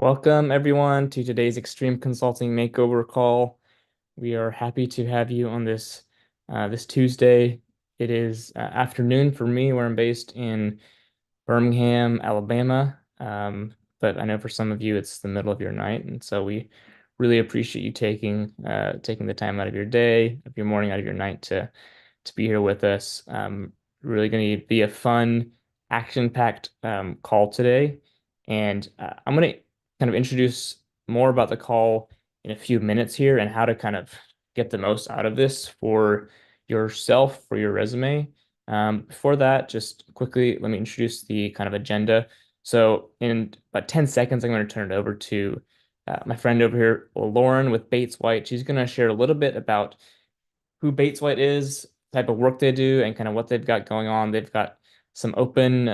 Welcome everyone to today's Extreme Consulting Makeover call. We are happy to have you on this Tuesday. It is afternoon for me, where I'm based in Birmingham, Alabama. But I know for some of you it's the middle of your night, and so we really appreciate you taking the time out of your day, of your morning, out of your night to be here with us. Really going to be a fun, action-packed call today, and I'm going to kind of introduce more about the call in a few minutes here and how to kind of get the most out of this for yourself, for your resume. Before that, just quickly, let me introduce the kind of agenda. So in about 10 seconds, I'm going to turn it over to my friend over here, Lauren with Bates White. She's going to share a little bit about who Bates White is, type of work they do, and kind of what they've got going on. They've got some open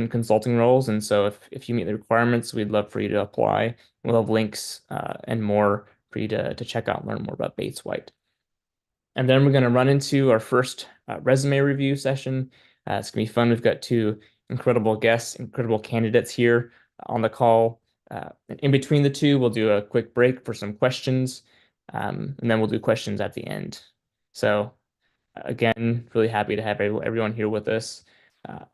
consulting roles, and so if you meet the requirements, we'd love for you to apply. We'll have links and more for you to check out and learn more about Bates White. And then we're going to run into our first resume review session. It's going to be fun. We've got two incredible guests, incredible candidates here on the call. In between the two, we'll do a quick break for some questions, and then we'll do questions at the end. So again, really happy to have everyone here with us.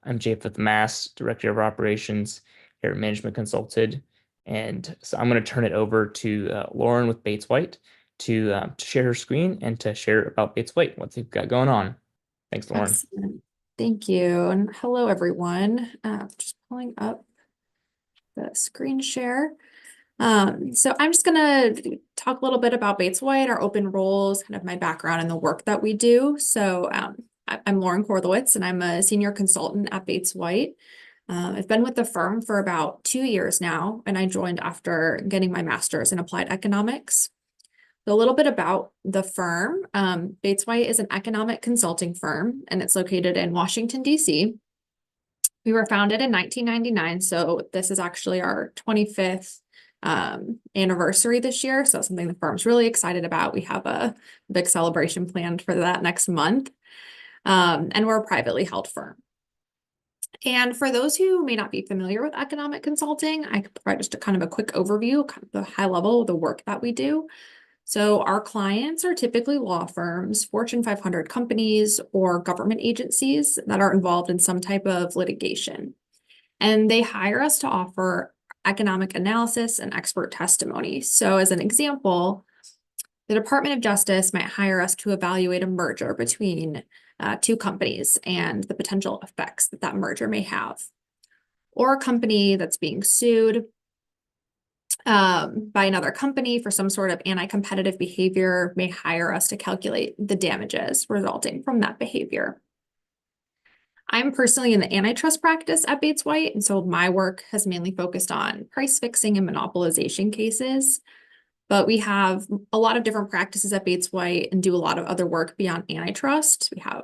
I'm Japhet Mass, Director of Operations here at Management Consulted. And so I'm going to turn it over to Lauren with Bates White to share her screen and to share about Bates White, what they've got going on. Thanks, Lauren. Excellent. Thank you. And hello, everyone. Just pulling up the screen share. So I'm just going to talk a little bit about Bates White, our open roles, kind of my background and the work that we do. So I'm Lauren Korlowitz, and I'm a senior consultant at Bates White. I've been with the firm for about 2 years now, and I joined after getting my master's in applied economics. So a little bit about the firm. Bates White is an economic consulting firm, and it's located in Washington, D.C. We were founded in 1999, so this is actually our 25th anniversary this year. So something the firm's really excited about. We have a big celebration planned for that next month. And we're a privately held firm. And for those who may not be familiar with economic consulting, I could provide just a kind of a quick overview, kind of the high level of the work that we do. So our clients are typically law firms, Fortune 500 companies, or government agencies that are involved in some type of litigation. And they hire us to offer economic analysis and expert testimony. So as an example, the Department of Justice might hire us to evaluate a merger between two companies and the potential effects that that merger may have. Or a company that's being sued by another company for some sort of anti-competitive behavior may hire us to calculate the damages resulting from that behavior. I'm personally in the antitrust practice at Bates White, and so my work has mainly focused on price fixing and monopolization cases. But we have a lot of different practices at Bates White and do a lot of other work beyond antitrust. We have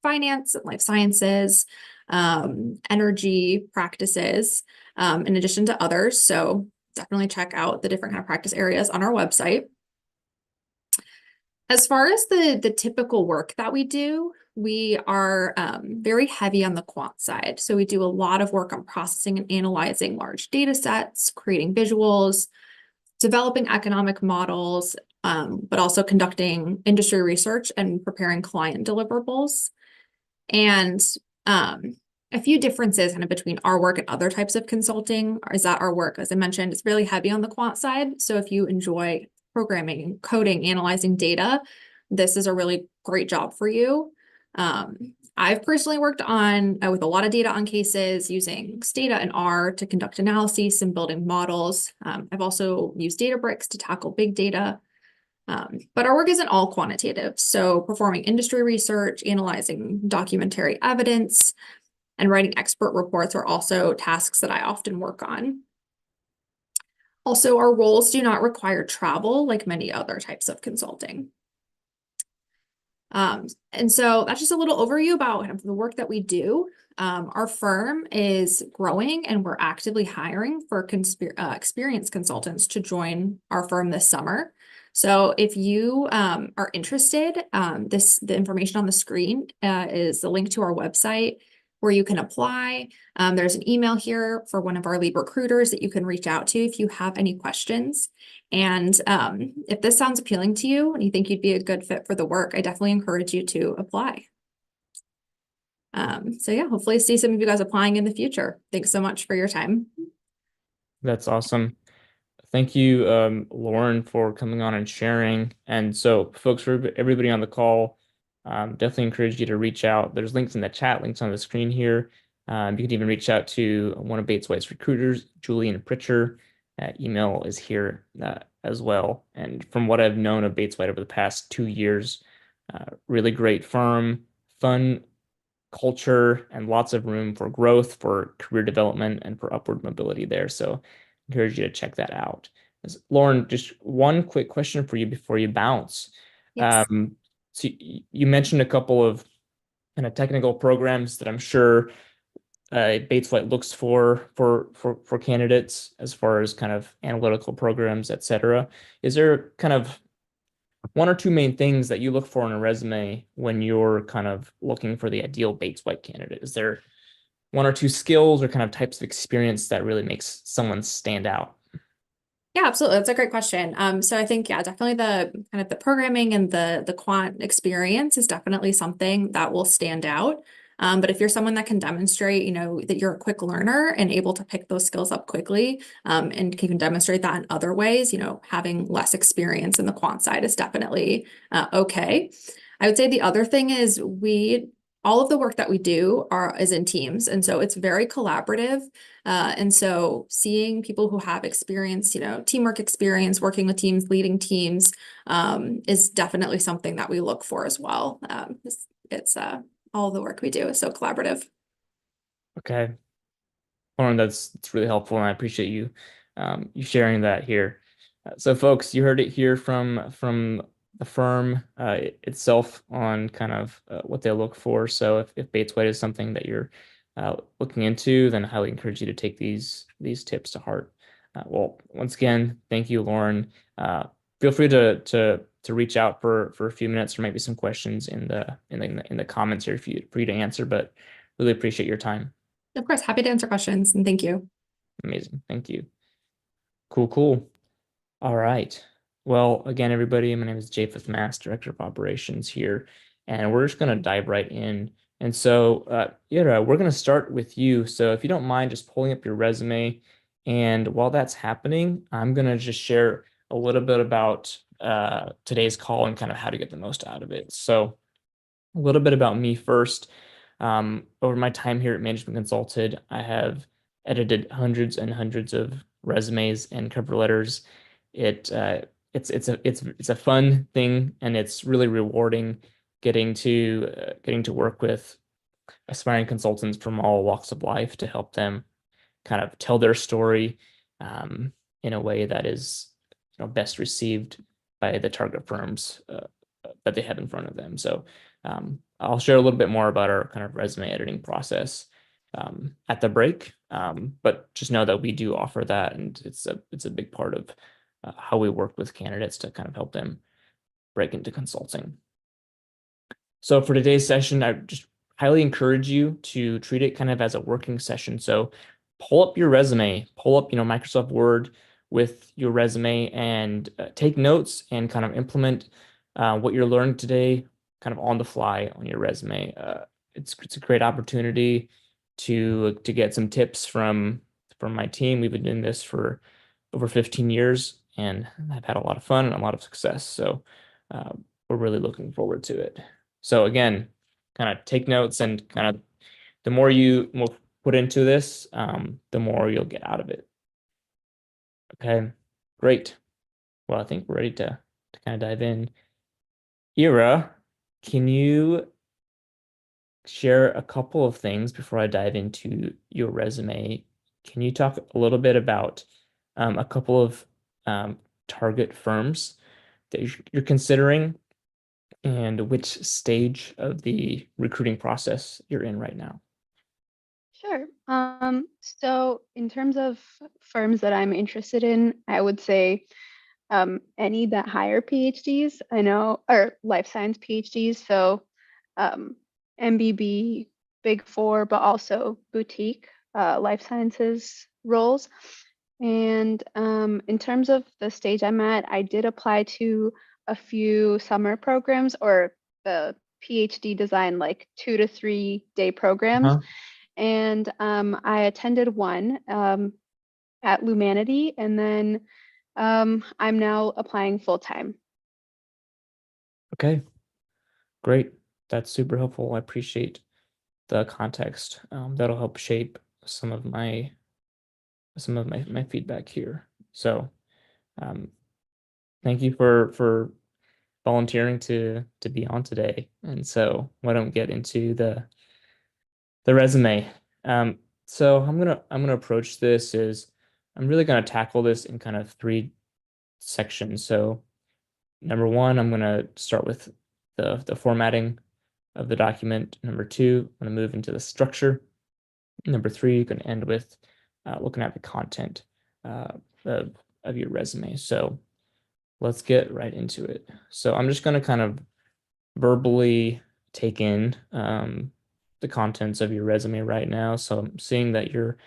finance and life sciences, energy practices, in addition to others. So definitely check out the different kind of practice areas on our website. As far as the typical work that we do, we are very heavy on the quant side. So we do a lot of work on processing and analyzing large data sets, creating visuals, developing economic models, but also conducting industry research and preparing client deliverables. And a few differences kind of between our work and other types of consulting is that our work, as I mentioned, is really heavy on the quant side. So if you enjoy programming, coding, analyzing data, this is a really great job for you. I've personally worked on with a lot of data on cases using Stata and R to conduct analyses and building models. I've also used Databricks to tackle big data. But our work isn't all quantitative. So performing industry research, analyzing documentary evidence, and writing expert reports are also tasks that I often work on. Also, our roles do not require travel like many other types of consulting. And so that's just a little overview about kind of the work that we do. Our firm is growing and we're actively hiring for experienced consultants to join our firm this summer. So if you are interested, the information on the screen is the link to our website where you can apply. There's an email here for one of our lead recruiters that you can reach out to if you have any questions. And if this sounds appealing to you and you think you'd be a good fit for the work, I definitely encourage you to apply. So yeah, hopefully see some of you guys applying in the future. Thanks so much for your time. That's awesome. Thank you, Lauren, for coming on and sharing. And so, folks, for everybody on the call, definitely encourage you to reach out. There's links in the chat, links on the screen here. You can even reach out to one of Bates White's recruiters, Julian Pritcher. Email is here as well. And from what I've known of Bates White over the past 2 years, really great firm, fun culture, and lots of room for growth, for career development, and for upward mobility there. So encourage you to check that out. Lauren, just one quick question for you before you bounce. Yes. So you mentioned a couple of kind of technical programs that I'm sure Bates White looks for candidates as far as kind of analytical programs, et cetera. Is there kind of one or two main things that you look for in a resume when you're kind of looking for the ideal Bates White candidate? Is there one or two skills or kind of types of experience that really makes someone stand out? Yeah, absolutely. That's a great question. So I think, yeah, definitely the kind of the programming and the quant experience is definitely something that will stand out. But if you're someone that can demonstrate, that you're a quick learner and able to pick those skills up quickly, and can demonstrate that in other ways, having less experience in the quant side is definitely okay. I would say the other thing is all of the work that we do is in teams. And so it's very collaborative. And so seeing people who have experience, teamwork experience, working with teams, leading teams, is definitely something that we look for as well. It's all the work we do is so collaborative. Okay, Lauren, that's really helpful, and I appreciate you sharing that here. So, folks, you heard it here from the firm itself on kind of what they look for. So, if Bates White is something that you're looking into, then I highly encourage you to take these tips to heart. Well, once again, thank you, Lauren. Feel free to reach out for a few minutes or maybe some questions in the comments here for you to answer. But really appreciate your time. Of course, happy to answer questions and thank you. Amazing. Thank you. Cool, cool. All right. Well, again, everybody, my name is Japheth Mass, Director of Operations here, and we're just going to dive right in. And so, Ira, we're going to start with you. So if you don't mind just pulling up your resume, and while that's happening, I'm going to just share a little bit about today's call and kind of how to get the most out of it. So a little bit about me first. Over my time here at Management Consulted, I have edited hundreds and hundreds of resumes and cover letters. It's a fun thing, and it's really rewarding getting to work with aspiring consultants from all walks of life to help them kind of tell their story in a way that is best received by the target firms that they have in front of them. So I'll share a little bit more about our kind of resume editing process at the break, but just know that we do offer that, and it's a big part of how we work with candidates to kind of help them break into consulting. So for today's session, I just highly encourage you to treat it kind of as a working session. So pull up your resume, pull up Microsoft Word with your resume, and take notes and kind of implement what you're learning today kind of on the fly on your resume. It's a great opportunity to get some tips from my team. We've been doing this for over 15 years, and I've had a lot of fun and a lot of success. So we're really looking forward to it. So again, kind of take notes, and kind of the more you put into this, the more you'll get out of it. Okay, great. Well, I think we're ready to kind of dive in. Ira, can you share a couple of things before I dive into your resume? Can you talk a little bit about a couple of target firms that you're considering, and which stage of the recruiting process you're in right now? Sure. So in terms of firms that I'm interested in, I would say any that hire PhDs, I know, or life science PhDs. So MBB, Big Four, but also boutique life sciences roles. And in terms of the stage I'm at, I did apply to a few summer programs or the PhD design, like 2 to 3 day programs. Uh-huh. And I attended one at Lumanity, and then I'm now applying full time. Okay, great. That's super helpful. I appreciate the context. That'll help shape some of my feedback here. So, um, thank you for volunteering to be on today. And so, why don't we get into the resume? So I'm gonna approach this is I'm really gonna tackle this in kind of three sections. So number one, I'm gonna start with the formatting of the document. Number two, I'm gonna move into the structure. Number three, you're gonna end with looking at the content uh, of your resume. So let's get right into it. So I'm just gonna kind of verbally take in the contents of your resume right now. So I'm seeing that you're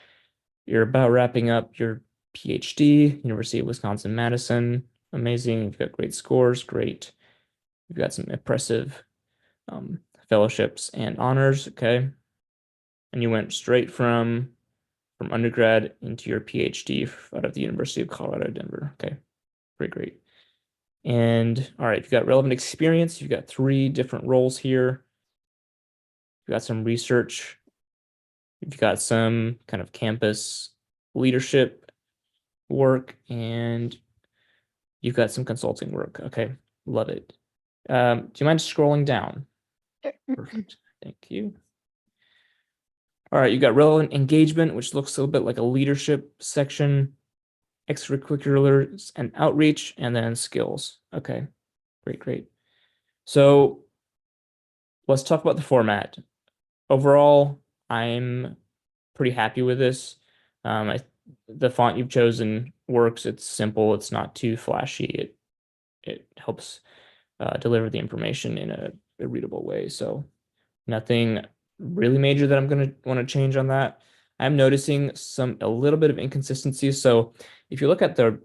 about wrapping up your PhD, University of Wisconsin-Madison. Amazing. You've got great scores, great. You've got some impressive fellowships and honors, okay? And you went straight from undergrad into your PhD out of the University of Colorado, Denver. Okay, great, great. And all right, you've got relevant experience. You've got 3 different roles here. You've got some research. You've got some kind of campus leadership work, and you've got some consulting work. Okay, love it. Do you mind scrolling down? Perfect. Thank you. All right, you got relevant engagement, which looks a little bit like a leadership section, extracurriculars and outreach, and then skills. Okay, great, great. So let's talk about the format. Overall, I'm pretty happy with this. The font you've chosen works. It's simple. It's not too flashy. It helps deliver the information in a readable way. So nothing really major that I'm going to want to change on that. I'm noticing a little bit of inconsistency. So if you look at the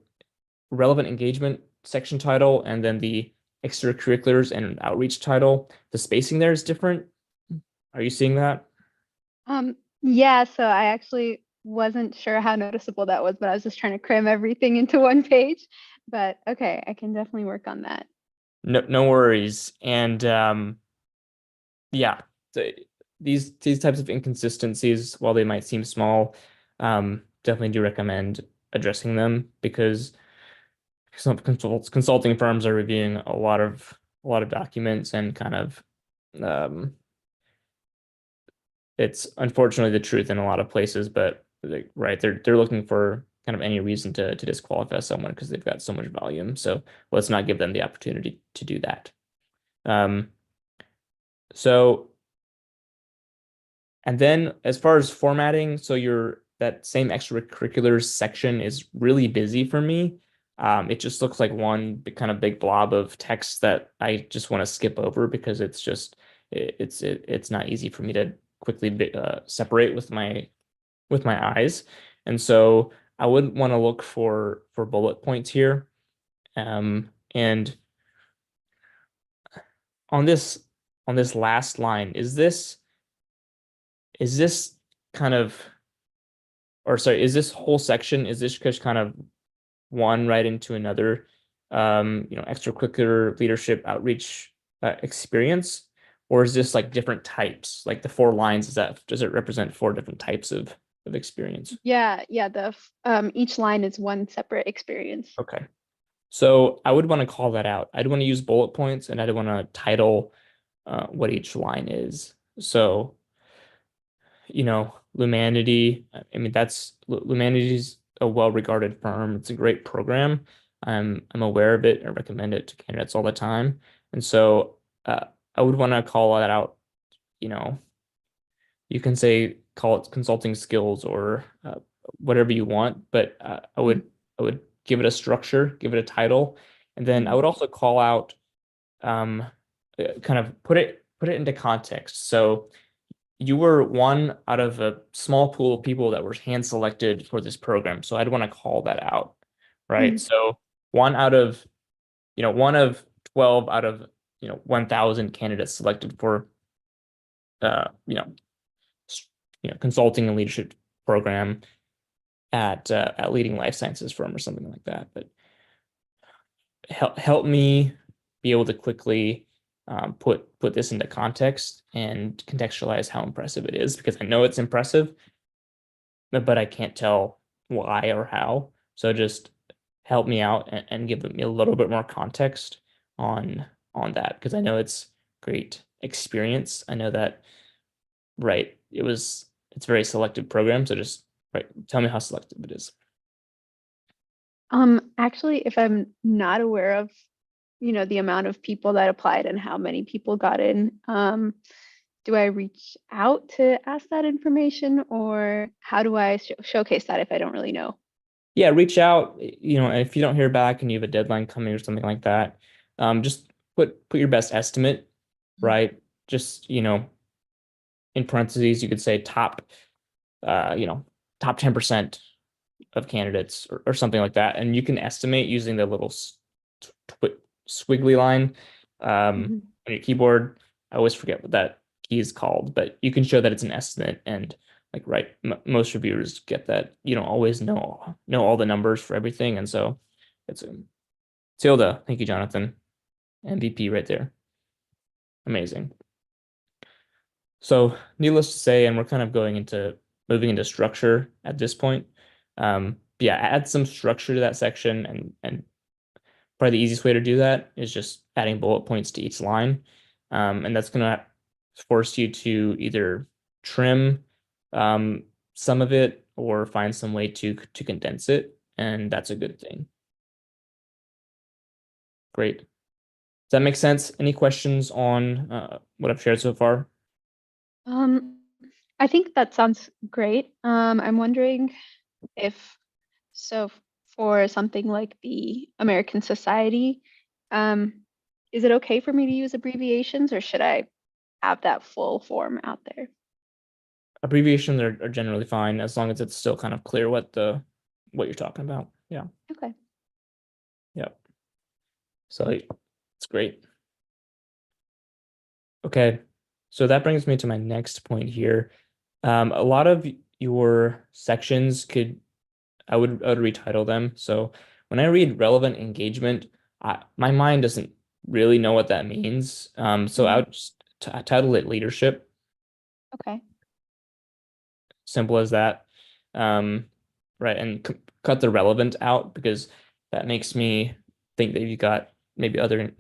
relevant engagement section title and then the extracurriculars and outreach title, the spacing there is different. Are you seeing that? Yeah, so I actually wasn't sure how noticeable that was, but I was just trying to cram everything into one page. But okay, I can definitely work on that. No worries. And yeah, these types of inconsistencies, while they might seem small, definitely do recommend addressing them because some consulting firms are reviewing a lot of documents and kind of it's unfortunately the truth in a lot of places, but right, they're looking for kind of any reason to disqualify someone because they've got so much volume. So let's not give them the opportunity to do that. So and then as far as formatting, so that same extracurriculars section is really busy for me. It just looks like one kind of big blob of text that I just want to skip over because it's not easy for me to quickly separate with my eyes. And so I would want to look for bullet points here. And on this last line, is this kind of, or sorry, is this whole section, is this just kind of one right into another, extracurricular leadership outreach experience? Or is this like different types? Like the 4 lines, does it represent 4 different types of experience? Yeah, the each line is one separate experience. Okay. So I would want to call that out. I'd want to use bullet points and I'd want to title what each line is. So, Lumanity, I mean, Lumanity's a well-regarded firm. It's a great program. I'm aware of it. I recommend it to candidates all the time. And so I would want to call that out, you can call it consulting skills or whatever you want, but I would give it a structure, give it a title, and then I would also call out kind of put it into context. So you were one out of a small pool of people that were hand selected for this program. So I'd want to call that out, right? Mm. So one out of, one of 12 out of, 1,000 candidates selected for, uh, you know, consulting and leadership program at leading life sciences firm or something like that. But help me be able to quickly put this into context and contextualize how impressive it is, because I know it's impressive, but I can't tell why or how. So just help me out and give me a little bit more context on that, because I know it's great experience. I know that, right, it's a very selective program. So just right, tell me how selective it is. Actually, if I'm not aware of, the amount of people that applied and how many people got in, do I reach out to ask that information, or how do I showcase that if I don't really know? Yeah, reach out, and if you don't hear back and you have a deadline coming or something like that, just put your best estimate, right? Just, in parentheses, you could say uh, you know, top 10% of candidates or something like that. And you can estimate using the little squiggly line Mhm. on your keyboard. I always forget what that key is called, but you can show that it's an estimate. And like, right, most reviewers get that you don't always know all the numbers for everything. And so it's Tilda. Thank you, Jonathan. MVP right there. Amazing. So needless to say, and we're kind of moving into structure at this point. Yeah, add some structure to that section, and probably the easiest way to do that is just adding bullet points to each line. And that's gonna force you to either trim some of it or find some way to condense it, and that's a good thing. Great. Does that make sense? Any questions on what I've shared so far? Um, I think that sounds great. I'm wondering if so for something like the American Society, um, is it okay for me to use abbreviations, or should I have that full form out there? Abbreviations are generally fine as long as it's still kind of clear what you're talking about. Yeah. Okay. Yep. So it's great. Okay. So that brings me to my next point here. A lot of your sections I would retitle them. So when I read relevant engagement, my mind doesn't really know what that means. So I Mhm. would just title it leadership. Okay. Simple as that. Um, right, and cut the relevant out, because that makes me think that you've got maybe other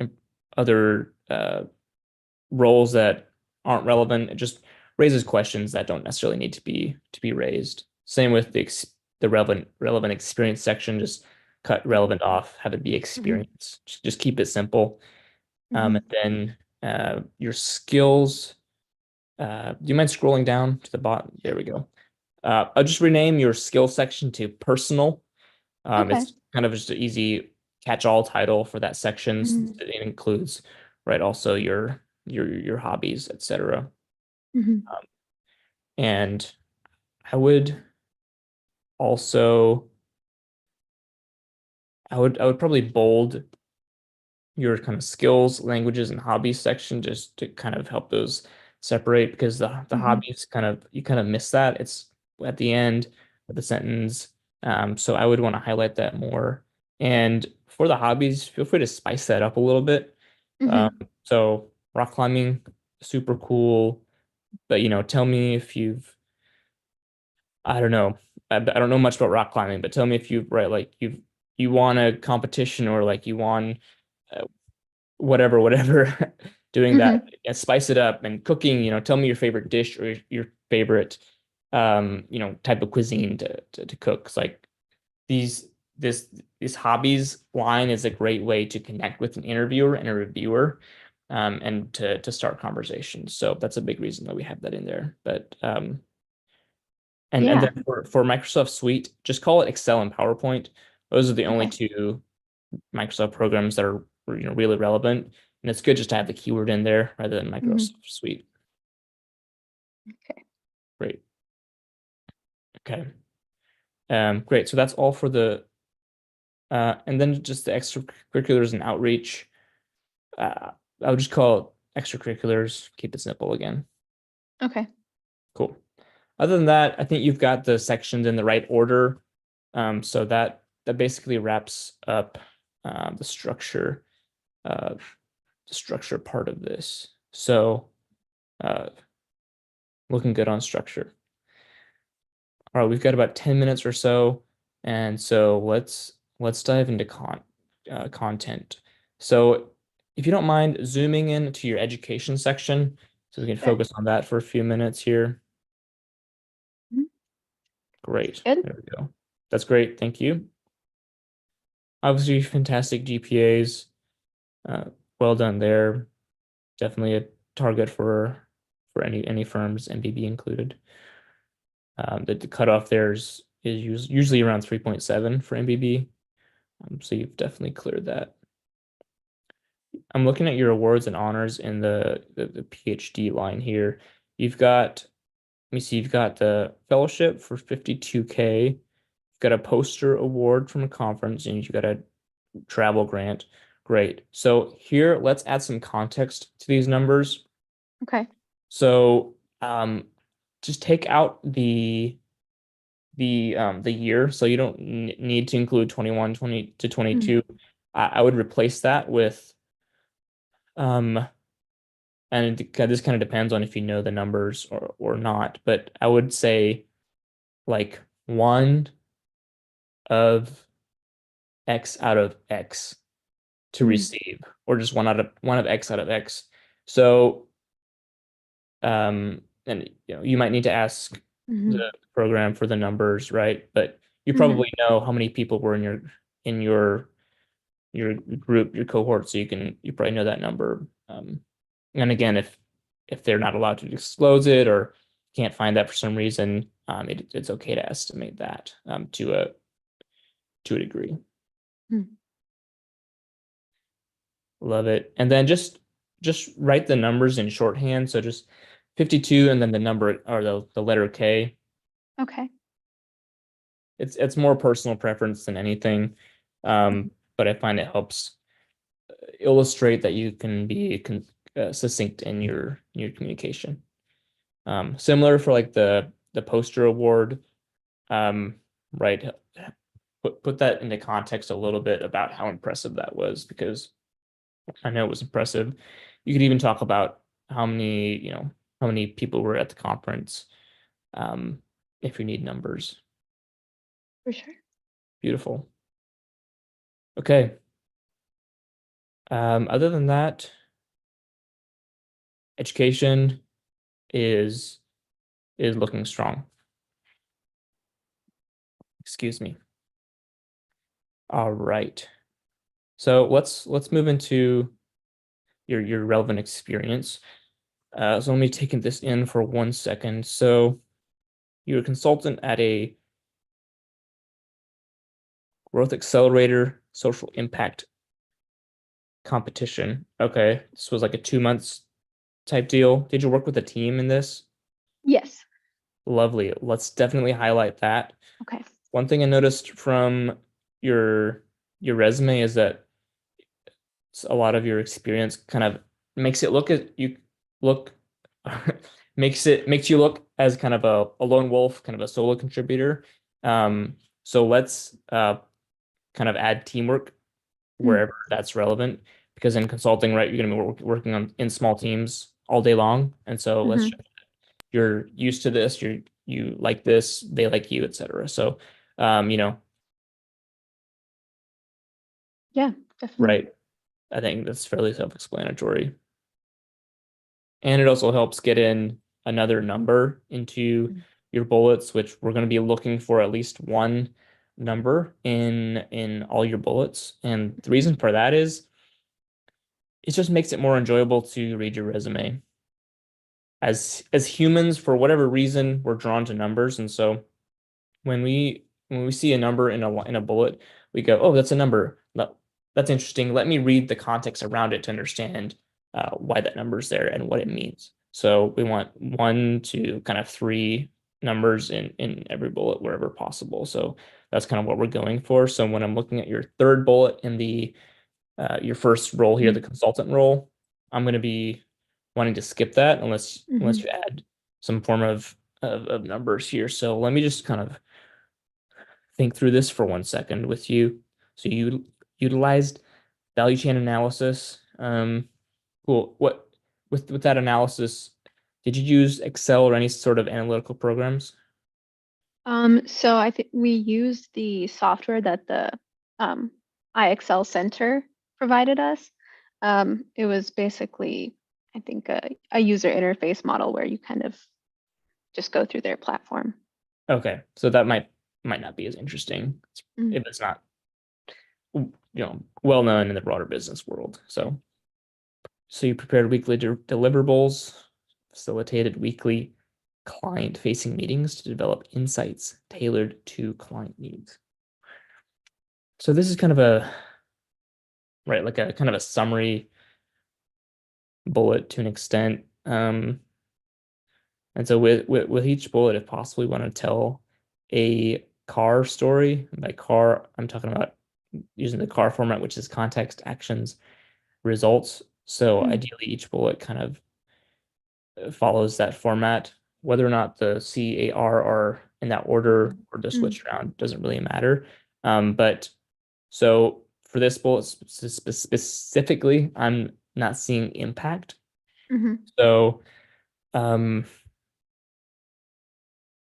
roles that aren't relevant. It just raises questions that don't necessarily need to be raised. Same with the relevant experience section. Just cut relevant off, have it be Mhm. experience. Just keep it simple. Mhm. And then your skills. Do you mind scrolling down to the bottom? There we go. I'll just rename your skill section to personal. Okay. It's kind of just an easy catch-all title for that section, since Mhm. it includes, right, also your hobbies, etc. Mhm. And I would also I would probably bold your kind of skills, languages, and hobbies section, just to kind of help those separate, because the Mhm. hobbies you kind of miss that. It's at the end of the sentence. So I would want to highlight that more. And for the hobbies, feel free to spice that up a little bit. Um, Mhm. so rock climbing, super cool. But tell me if I don't know. I don't know much about rock climbing, but tell me if right, like you won a competition, or like you won uh, whatever, doing that. Mhm. And spice it up. And cooking, tell me your favorite dish, or your favorite type of cuisine to cook. 'Cause, like, these this this hobbies line is a great way to connect with an interviewer and a reviewer, and to start conversations. So that's a big reason that we have that in there. But and Yeah. then for Microsoft Suite, just call it Excel and PowerPoint. Those are the only Okay. two Microsoft programs that are really relevant. And it's good just to have the keyword in there rather than Mhm. Microsoft Suite. Okay. Great. Okay. Great. So that's all for the and then just the extracurriculars and outreach. I would just call it extracurriculars. Keep it simple again. Okay. Cool. Other than that, I think you've got the sections in the right order. So that basically wraps up the structure part of this. So looking good on structure. All right, we've got about 10 minutes or so, and so let's dive into content. So if you don't mind zooming in to your education section, so we can Sure. focus on that for a few minutes here. Mhm. Great. Good. There we go. That's great. Thank you. Obviously, fantastic GPAs. Well done there. Definitely a target for any firms, MBB included. The cutoff there is usually around 3.7 for MBB. So you've definitely cleared that. I'm looking at your awards and honors in the PhD line here. You've got, let me see, you've got the fellowship for 52K. You've got a poster award from a conference, and you've got a travel grant. Great. So here, let's add some context to these numbers. Okay. So just take out the year, so you don't need to include 21, 20 to 22. I would replace that with and this kind of depends on if you know the numbers or not, but I would say like 1 of X out of X to receive, or just one of X out of X. So and you might need to ask the program for the numbers, right? But you probably know how many people were in your group, your cohort, so you probably know that number. And again, if they're not allowed to disclose it or can't find that for some reason, it's okay to estimate that to a degree. Love it. And then just write the numbers in shorthand. So just 52 and then the number or the letter K. Okay. It's more personal preference than anything. But I find it helps illustrate that you can be succinct in your communication. Similar for like the poster award, right? Put that into context a little bit about how impressive that was, because I know it was impressive. You could even talk about how many people were at the conference, if you need numbers. For sure. Beautiful. Okay. Other than that, education is looking strong. Excuse me. All right. So let's move into your relevant experience. So let me take this in for 1 second. So you're a consultant at a growth accelerator social impact competition. Okay, this was like a 2 months type deal. Did you work with a team in this? Yes. Lovely. Let's definitely highlight that. Okay. One thing I noticed from your resume is that a lot of your experience kind of makes it look as you look makes you look as kind of a lone wolf, kind of a solo contributor. So let's kind of add teamwork wherever that's relevant, because in consulting, right, you're going to be working in small teams all day long, and so you're used to this, you like this, they like you, etc. So Yeah, definitely. right, I think that's fairly self-explanatory. And it also helps get in another number into your bullets, which we're going to be looking for at least one number in all your bullets. And the reason for that is it just makes it more enjoyable to read your resume. As humans, for whatever reason, we're drawn to numbers, and so when we see a number in a bullet, we go, "Oh, that's a number. That's interesting. Let me read the context around it to understand why that number is there and what it means." So we want 1 to kind of 3 numbers in every bullet wherever possible. So that's kind of what we're going for. So when I'm looking at your third bullet in the your first role here, the consultant role, I'm going to be wanting to skip that unless you add some form of numbers here. So let me just kind of think through this for 1 second with you. So you utilized value chain analysis. Cool. What with that analysis, did you use Excel or any sort of analytical programs? So I think we used the software that the IXL Center provided us. It was basically, I think, a user interface model where you kind of just go through their platform. Okay, so that might not be as interesting if it's not well known in the broader business world. So you prepared weekly deliverables, facilitated weekly client-facing meetings to develop insights tailored to client needs. So this is kind of like a kind of a summary bullet to an extent. And so with each bullet, if possible, we want to tell a car story. And by car, I'm talking about using the car format, which is context, actions, results. So ideally, each bullet kind of follows that format. Whether or not the C, A, R are in that order or they're switched around doesn't really matter. But so for this bullet specifically, I'm not seeing impact. So,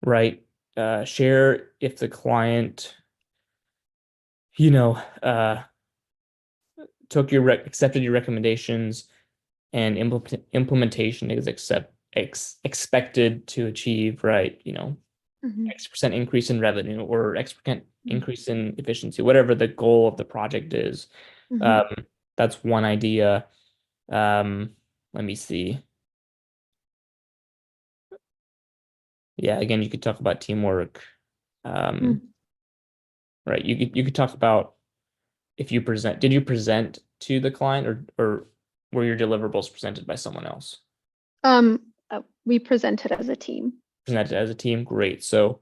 right, share if the client, accepted your recommendations and implementation is expected to achieve, right, X% increase in revenue or X% increase in efficiency, whatever the goal of the project is. That's one idea. Let me see. Yeah, again, you could talk about teamwork. Right. You could talk about if you did you present to the client or were your deliverables presented by someone else? We presented as a team. Presented as a team, great. So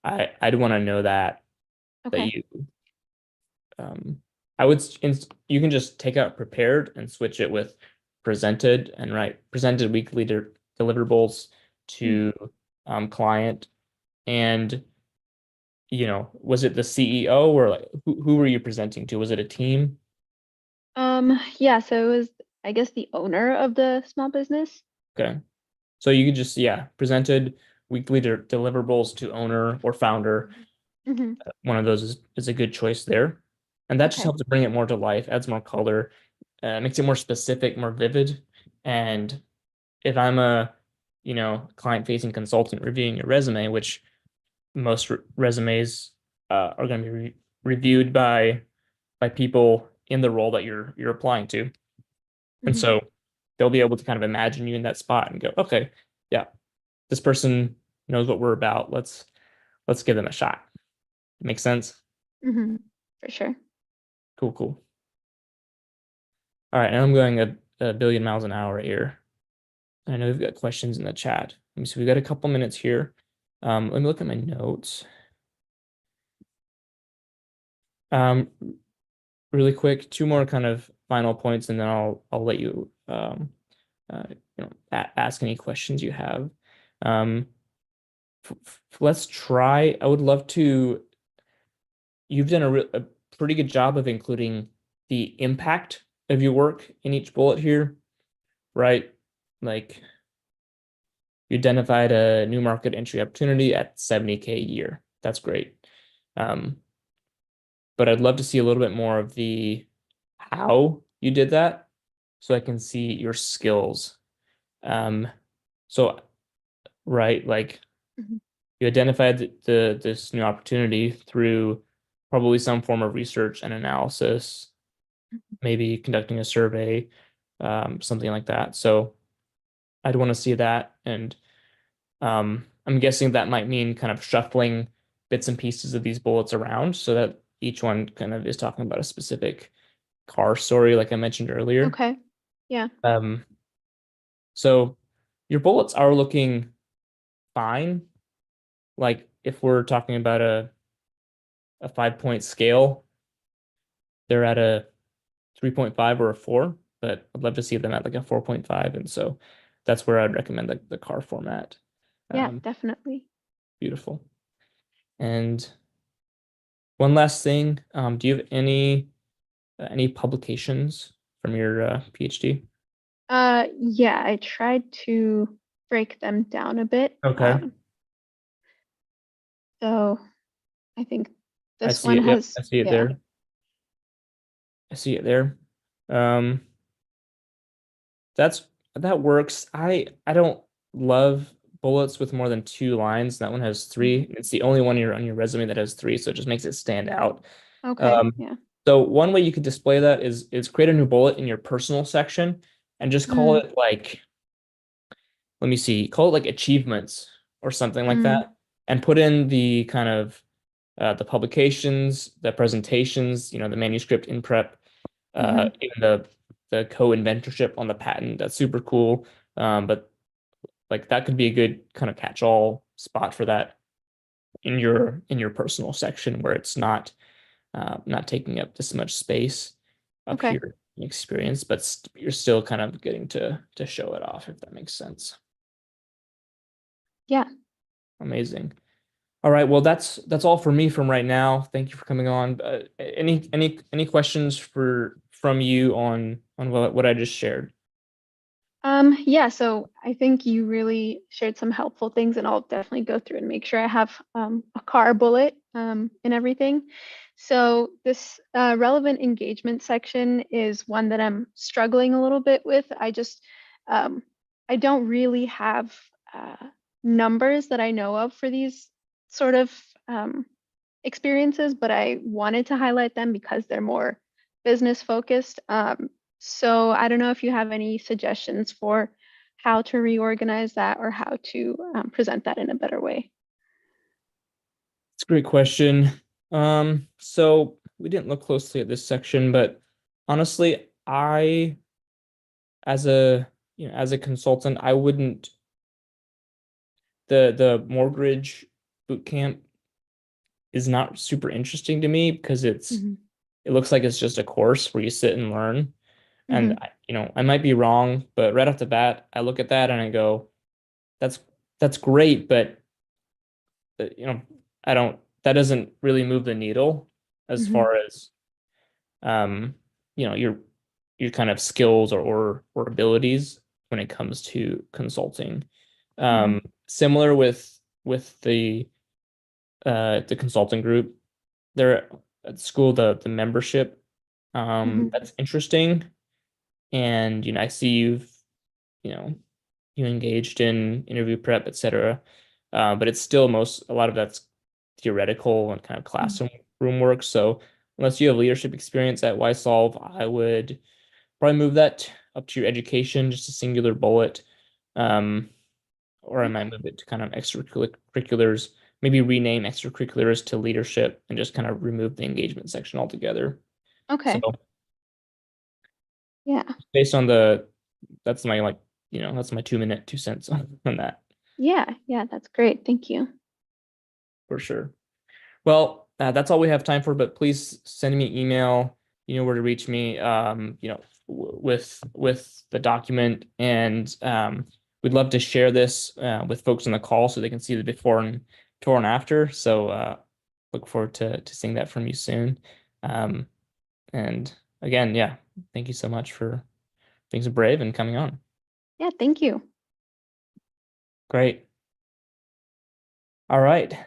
I'd want to know that you you can just take out prepared and switch it with presented and presented weekly deliverables to client. And was it the CEO or like who were you presenting to? Was it a team? Yeah, so it was, I guess, the owner of the small business. Okay. So you could just, presented weekly deliverables to owner or founder. One of those is a good choice there. And that just helps to bring it more to life, adds more color, makes it more specific, more vivid. And if I'm a, client-facing consultant reviewing your resume, which most resumes are going to be reviewed by people in the role that you're applying to. And so they'll be able to kind of imagine you in that spot and go, okay, yeah, this person knows what we're about. Let's give them a shot. Make sense? For sure. Cool. All right, and I'm going a billion miles an hour here. I know we've got questions in the chat. So we've got a couple minutes here. Let me look at my notes. Really quick, 2 more kind of final points, and then I'll let you ask any questions you have. Let's try. I would love to. You've done a pretty good job of including the impact of your work in each bullet here, right? Like you identified a new market entry opportunity at 70K a year. That's great. But I'd love to see a little bit more of the how you did that so I can see your skills. So, right, like you identified this new opportunity through probably some form of research and analysis, maybe conducting a survey, something like that. So I'd want to see that. And I'm guessing that might mean kind of shuffling bits and pieces of these bullets around so that each one kind of is talking about a specific car story, like I mentioned earlier. Okay. Yeah. So your bullets are looking fine. Like if we're talking about a 5-point scale, they're at a 3.5 or a 4, but I'd love to see them at like a 4.5. And so that's where I'd recommend the car format. Yeah, definitely. Beautiful. And one last thing, do you have any publications from your PhD? Yeah, I tried to break them down a bit. Okay. So I think I this see one it. Yep, has, I see it yeah. there. I see it there. Um, that works. I don't love bullets with more than 2 lines. That one has 3. It's the only one on your resume that has 3, so it just makes it stand out. Okay, yeah. So one way you could display that is create a new bullet in your personal section and just call Mm, it like, let me see, call it like achievements or something like mm, that, and put in the kind of the publications, the presentations, the manuscript in prep, hmm. even the co-inventorship on the patent. That's super cool. But like that could be a good kind of catch-all spot for that in your personal section where it's not taking up this much space up Okay. here in experience, but you're still kind of getting to show it off, if that makes sense. Yeah. Amazing. All right, well that's all for me from right now. Thank you for coming on. Any questions from you on what I just shared? Yeah, so I think you really shared some helpful things, and I'll definitely go through and make sure I have a car bullet and everything. So this relevant engagement section is one that I'm struggling a little bit with. Um, I don't really have uh, numbers that I know of for these sort of um, experiences, but I wanted to highlight them because they're more business focused. So I don't know if you have any suggestions for how to reorganize that or how to present that in a better way. It's a great question. So we didn't look closely at this section, but honestly, as a as a consultant, I wouldn't the mortgage boot camp is not super interesting to me because Hmm. it looks like it's just a course where you sit and learn. And Hmm. I might be wrong, but right off the bat, I look at that and I go, that's that's great, but you know, I don't that doesn't really move the needle as Hmm. far as um, your kind of skills or abilities when it comes to consulting. Hmm. Similar with the consulting group, they're at school the membership Hmm. that's interesting, and I see you know you engaged in interview prep, etc. But it's still a lot of that's theoretical and kind of classroom work. So unless you have leadership experience at YSolve, I would probably move that up to your education, just a singular bullet. Um, or I might Okay. move it to kind of extracurriculars, maybe rename extracurriculars to leadership and just kind of remove the engagement section altogether. So Okay. Yeah. based on that's my that's my 2-minute 2 cents on that Yeah. Yeah. That's great. Thank you. for sure. Well, that's all we have time for, but please send me email. You know where to reach me, with the document, and we'd love to share this with folks on the call so they can see the before and after. So look forward to seeing that from you soon. Um, and again, yeah, thank you so much for being so brave and coming on. Yeah. Thank you. Great. All right.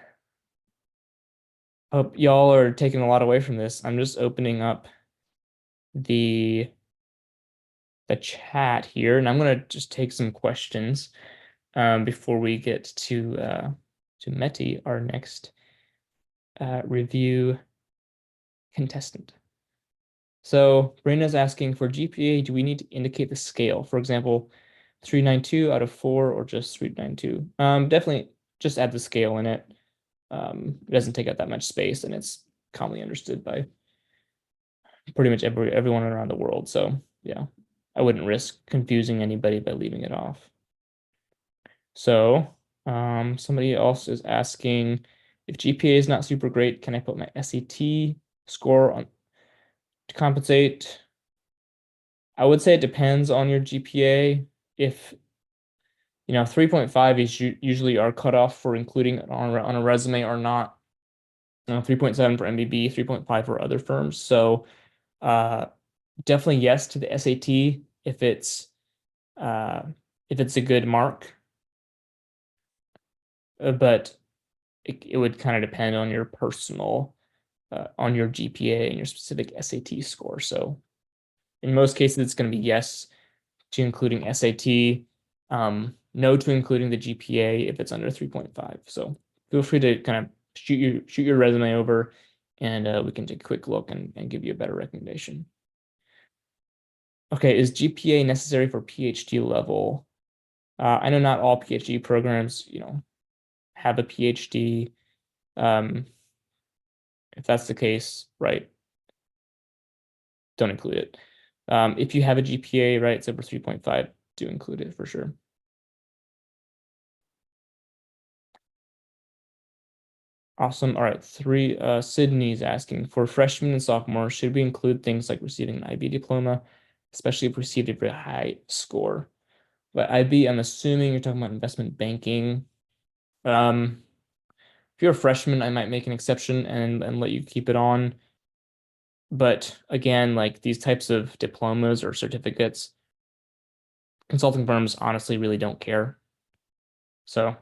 Hope y'all are taking a lot away from this. I'm just opening up the chat here, and I'm gonna just take some questions before we get to Meti, our next review contestant. So Brenna's asking, for GPA, do we need to indicate the scale? For example, 392 out of 4 or just 392? Definitely just add the scale in it. It doesn't take up that much space, and it's commonly understood by pretty much everyone around the world. So yeah, I wouldn't risk confusing anybody by leaving it off. So somebody else is asking, if GPA is not super great, can I put my SAT score on to compensate? I would say it depends on your GPA. If 3.5 is usually our cutoff for including it on a resume or not. 3.7 for MBB, 3.5 for other firms. So definitely yes to the SAT uh, if it's a good mark. But it would kind of depend on your personal on your GPA and your specific SAT score. So in most cases, it's going to be yes to including SAT, no to including the GPA if it's under 3.5. So feel free to kind of shoot your resume over, and we can take a quick look and give you a better recommendation. Okay, is GPA necessary for PhD level? I know not all PhD programs, have a PhD. If that's the case, right, don't include it. If you have a GPA, right, it's over 3.5, do include it for sure. Awesome. All right. Sydney's asking, for freshmen and sophomores, should we include things like receiving an IB diploma, especially if received a very high score? But IB, I'm assuming you're talking about investment banking. If you're a freshman, I might make an exception and let you keep it on. But again, like these types of diplomas or certificates, consulting firms honestly really don't care. So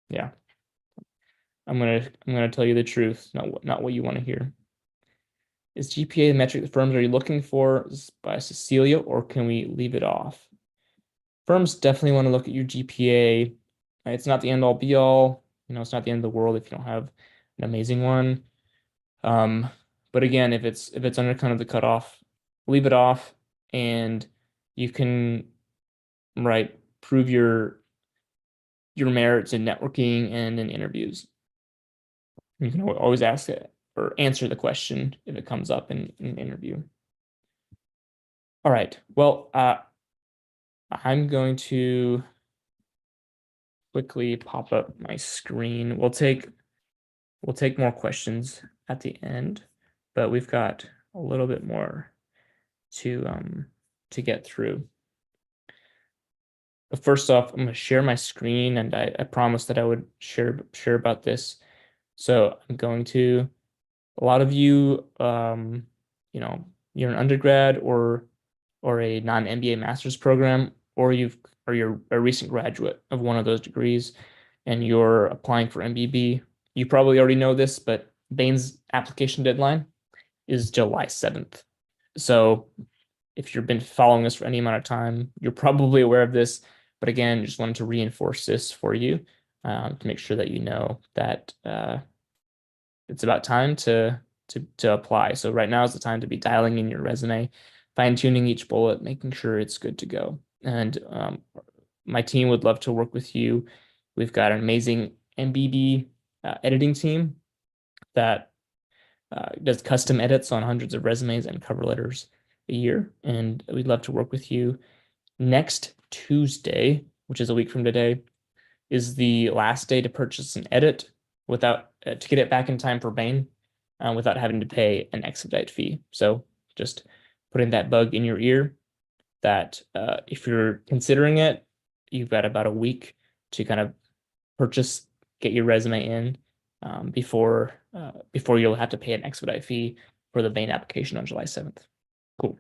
yeah, I'm gonna tell you the truth, not what you want to hear. Is GPA the metric the firms are you looking for? This is by Cecilia, or can we leave it off? Firms definitely want to look at your GPA. It's not the end all be all. It's not the end of the world if you don't have an amazing one. But again, if it's under kind of the cutoff, leave it off, and you can prove your merits in networking and in interviews. You can always ask it or answer the question if it comes up in an interview. All right. Well, I'm going to quickly pop up my screen. We'll take more questions at the end, but we've got a little bit more to get through. But first off, I'm going to share my screen, and I promised that I would share about this. So I'm going to. A lot of you, you're an undergrad or a non-MBA master's program, or you're a recent graduate of one of those degrees, and you're applying for MBB. You probably already know this, but Bain's application deadline is July 7th. So if you've been following us for any amount of time, you're probably aware of this. But again, just wanted to reinforce this for you to make sure that you know that it's about time to apply. So right now is the time to be dialing in your resume, fine-tuning each bullet, making sure it's good to go. And my team would love to work with you. We've got an amazing MBB editing team that does custom edits on hundreds of resumes and cover letters a year. And we'd love to work with you. Next Tuesday, which is a week from today, is the last day to purchase an edit without to get it back in time for Bain without having to pay an expedite fee. So just putting that bug in your ear that if you're considering it, you've got about a week to kind of get your resume in before you'll have to pay an expedite fee for the Bain application on July 7th. Cool.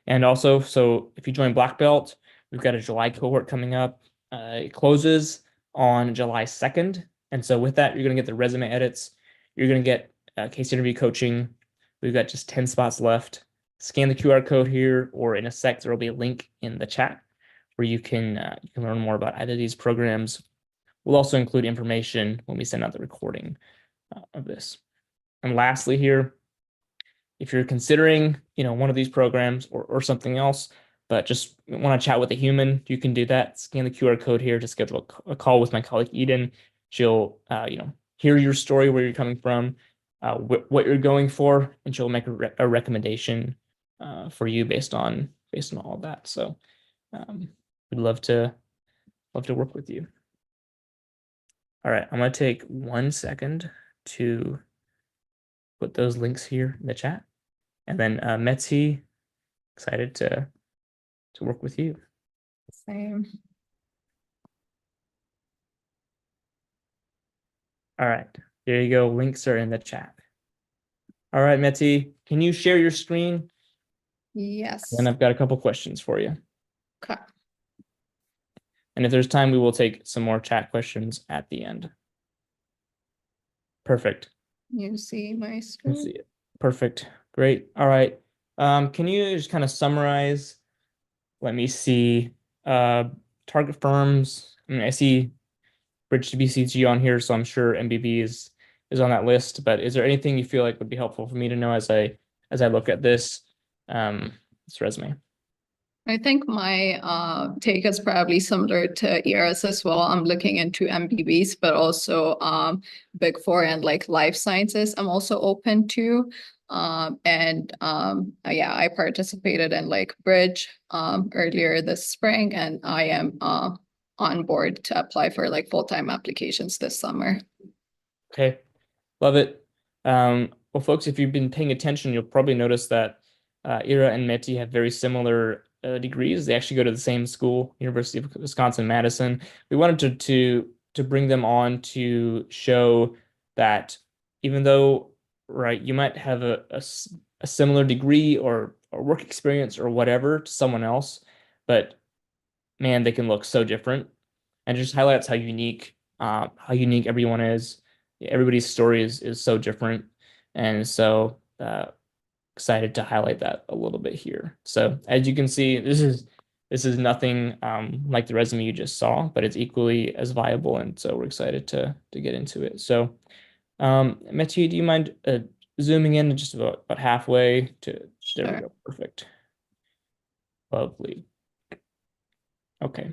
And also, so if you join Black Belt, we've got a July cohort coming up. It closes on July 2nd. And so with that, you're going to get the resume edits. You're going to get case interview coaching. We've got just 10 spots left. Scan the QR code here, or in a sec, there will be a link in the chat where you can learn more about either of these programs. We'll also include information when we send out the recording of this. And lastly here, if you're considering, one of these programs or something else, but just want to chat with a human, you can do that. Scan the QR code here to schedule a call with my colleague Eden. She'll, hear your story, where you're coming from, what you're going for, and she'll make a recommendation for you based on all of that. So we'd love to love to work with you. All right, I'm gonna take 1 second to put those links here in the chat. And then Metzi, excited to work with you. Same. All right, there you go. Links are in the chat. All right, Metzi, can you share your screen? Yes. And I've got a couple questions for you. Okay. And if there's time, we will take some more chat questions at the end. Perfect. You see my Let's screen? see it. Perfect. Great. All right. Can you just kind of summarize? Let me see. Target firms. I mean, I see Bridge to BCG on here, so I'm sure MBB is on that list. But is there anything you feel like would be helpful for me to know as I look at this resume? I think my take is probably similar to Ira's as well. I'm looking into MBBs, but also Big Four and like life sciences. I'm also open to. Yeah, I participated in like Bridge earlier this spring, and I am on board to apply for like full-time applications this summer. Okay, love it. Well, folks, if you've been paying attention, you'll probably notice that Ira and Meti have very similar degrees. They actually go to the same school, University of Wisconsin-Madison. We wanted to bring them on to show that even though, right, you might have a similar degree or work experience or whatever to someone else, but man, they can look so different, and it just highlights how unique everyone is. Everybody's story is so different, and so excited to highlight that a little bit here. So as you can see, this is nothing like the resume you just saw, but it's equally as viable, and so we're excited to get into it. So Mathieu, do you mind zooming in just about halfway to there we Sure. go. Perfect. Lovely. Okay.